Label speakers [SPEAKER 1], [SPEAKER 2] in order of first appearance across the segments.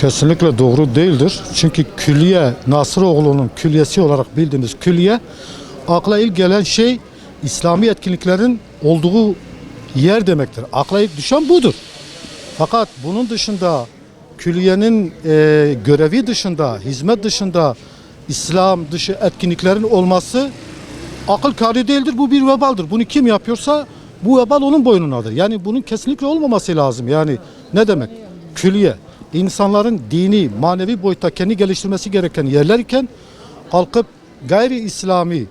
[SPEAKER 1] Kesinlikle doğru değildir. Çünkü külliye, Nasıroğlu'nun külliyesi olarak bildiğimiz külliye, akla ilk gelen şey İslami etkinliklerin olduğu yer demektir. Akla ilk düşen budur. Fakat bunun dışında külliyenin görevi dışında, hizmet dışında İslam dışı etkinliklerin olması akıl kârı değildir. Bu bir vebaldir. Bunu kim yapıyorsa bu vebal onun boynunadır. Yani bunun kesinlikle olmaması lazım. Yani ne demek? Külliye, insanların dini, manevi boyutta kendi geliştirmesi gereken yerler iken kalkıp gayri İslami,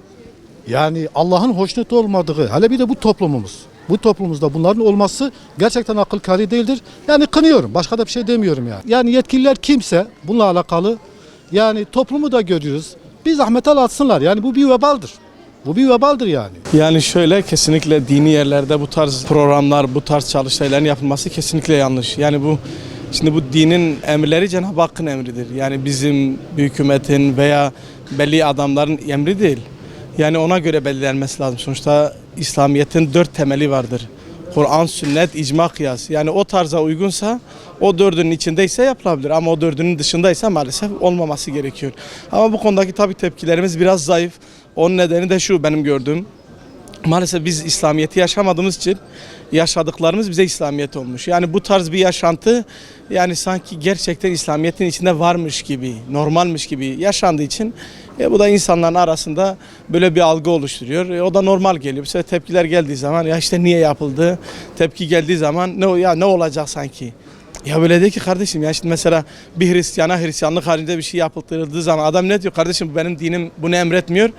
[SPEAKER 1] yani Allah'ın hoşnut olmadığı, hele bir de bu toplumumuz. Bu toplumumuzda bunların olması gerçekten akıl kârı değildir. Yani kınıyorum. Başka da bir şey demiyorum yani. Yani yetkililer kimse bununla alakalı, yani toplumu da görüyoruz. Bir zahmete atsınlar. Yani bu bir vebaldir. Bu bir vebaldir yani.
[SPEAKER 2] Yani şöyle, kesinlikle dini yerlerde bu tarz programlar, bu tarz çalıştayların yapılması kesinlikle yanlış. Yani şimdi bu dinin emirleri Cenab-ı Hakk'ın emridir. Yani bizim bir hükümetin veya belli adamların emri değil. Yani ona göre belirlenmesi lazım. Sonuçta İslamiyet'in 4 temeli vardır. Kur'an, sünnet, icma, kıyas. Yani o tarza uygunsa, o 4'ünün içindeyse yapılabilir. Ama o 4'ünün dışındaysa maalesef olmaması gerekiyor. Ama bu konudaki tabii tepkilerimiz biraz zayıf. Onun nedeni de şu benim gördüğüm. Maalesef biz İslamiyet'i yaşamadığımız için yaşadıklarımız bize İslamiyet olmuş. Yani bu tarz bir yaşantı yani sanki gerçekten İslamiyet'in içinde varmış gibi, normalmiş gibi yaşandığı için bu da insanların arasında böyle bir algı oluşturuyor. O da normal geliyor. Mesela tepkiler geldiği zaman ya işte niye yapıldı? Tepki geldiği zaman ne olacak sanki? Ya böyle değil ki kardeşim, ya şimdi mesela bir Hristiyana Hristiyanlık halinde bir şey yapıldığı zaman adam ne diyor? Kardeşim benim dinim bunu emretmiyor.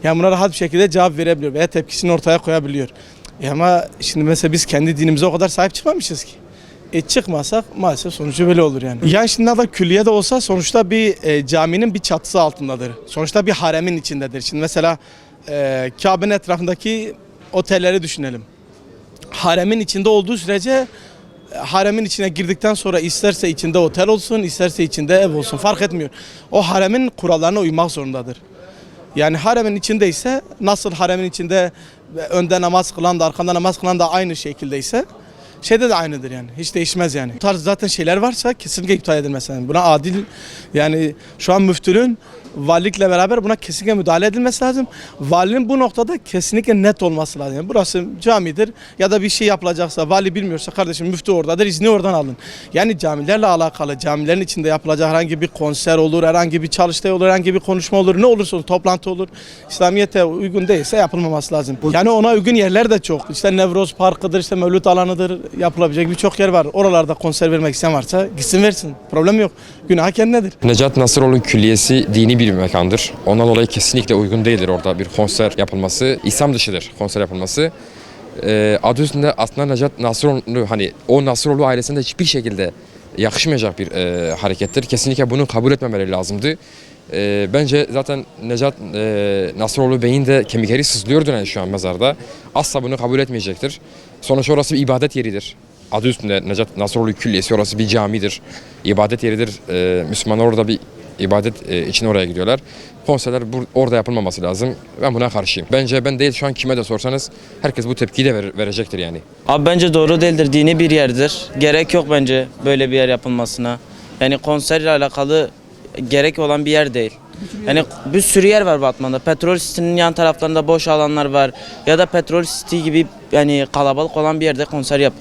[SPEAKER 2] Yani buna rahat bir şekilde cevap verebiliyor veya tepkisini ortaya koyabiliyor. Ama şimdi mesela biz kendi dinimize o kadar sahip çıkmamışız ki. Çıkmasak maalesef sonucu böyle olur yani. Yani şimdi da külliye de olsa sonuçta bir caminin bir çatısı altındadır. Sonuçta bir haremin içindedir. Şimdi mesela Kabe'nin etrafındaki otelleri düşünelim. Haremin içinde olduğu sürece haremin içine girdikten sonra isterse içinde otel olsun, isterse içinde ev olsun fark etmiyor. O haremin kurallarına uymak zorundadır. Yani haremin içindeyse, nasıl haremin içinde önde namaz kılan da arkanda namaz kılan da aynı şekildeyse şeyde de aynıdır yani. Hiç değişmez yani. Bu tarz zaten şeyler varsa kesinlikle iptal edilmesi lazım. Buna adil, yani şu an müftülüğün valilikle beraber buna kesinlikle müdahale edilmesi lazım. Valinin bu noktada kesinlikle net olması lazım. Yani burası camidir ya da bir şey yapılacaksa vali bilmiyorsa kardeşim müftü oradadır, izni oradan alın. Yani camilerle alakalı, camilerin içinde yapılacak herhangi bir konser olur, herhangi bir çalıştay olur, herhangi bir konuşma olur, ne olursa olur, toplantı olur. İslamiyet'e uygun değilse yapılmaması lazım. Yani ona uygun yerler de çok. İşte Nevroz Parkı'dır, işte Mevlüt alanıdır, yapılabilecek birçok yer var. Oralarda konser vermek isteyen varsa gitsin versin. Problem yok. Günah kendinedir.
[SPEAKER 3] Necat Nasıroğlu Külliyesi dini bir mekandır. Ondan dolayı kesinlikle uygun değildir orada bir konser yapılması. İslam dışıdır konser yapılması. Adı üstünde aslında Necat Nasıroğlu, hani o Nasıroğlu ailesinde hiçbir şekilde yakışmayacak bir harekettir. Kesinlikle bunu kabul etmemeleri lazımdı. Bence zaten Necat Nasıroğlu Bey'in de kemikleri sızlıyordu yani şu an mezarda. Asla bunu kabul etmeyecektir. Sonuçta orası bir ibadet yeridir. Adı üstünde Necat Nasıroğlu Külliyesi, orası bir camidir, ibadet yeridir. Müslümanlar orada bir ibadet için oraya gidiyorlar. Konserler orada yapılmaması lazım. Ben buna karşıyım. Bence ben değil, şu an kime de sorsanız herkes bu tepkiyi de verecektir yani.
[SPEAKER 4] Abi bence doğru değildir. Dini bir yerdir. Gerek yok bence böyle bir yer yapılmasına. Yani konserle alakalı gerek olan bir yer değil. Yani bir sürü yer var Batman'da. Petrol City'nin yan taraflarında boş alanlar var. Ya da Petrol City gibi yani kalabalık olan bir yerde konser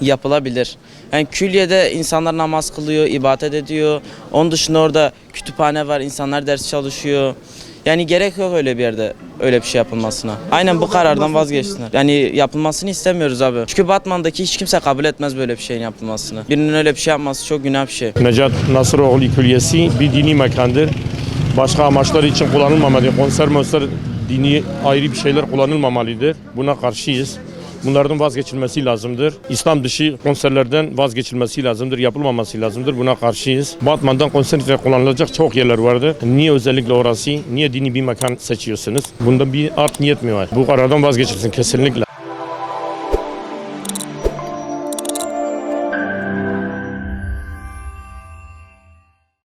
[SPEAKER 4] yapılabilir. Yani külliyede insanlar namaz kılıyor, ibadet ediyor. Onun dışında orada kütüphane var, insanlar ders çalışıyor. Yani gerek yok öyle bir yerde öyle bir şey yapılmasına. Aynen bu karardan vazgeçsinler. Yani yapılmasını istemiyoruz abi. Çünkü Batman'daki hiç kimse kabul etmez böyle bir şeyin yapılmasını. Birinin öyle bir şey yapması çok günah bir şey.
[SPEAKER 5] Necat Nasıroğlu Külliyesi bir dini mekandır. Başka amaçlar için kullanılmamalı. Konser dini ayrı bir şeyler kullanılmamalıdır. Buna karşıyız. Bunlardan vazgeçilmesi lazımdır. İslam dışı konserlerden vazgeçilmesi lazımdır, yapılmaması lazımdır. Buna karşıyız. Batman'dan konser kullanılacak çok yerler vardı. Niye özellikle orası? Niye dini bir mekan seçiyorsunuz? Bunda bir art niyet mi var? Bu karardan vazgeçilsin kesinlikle.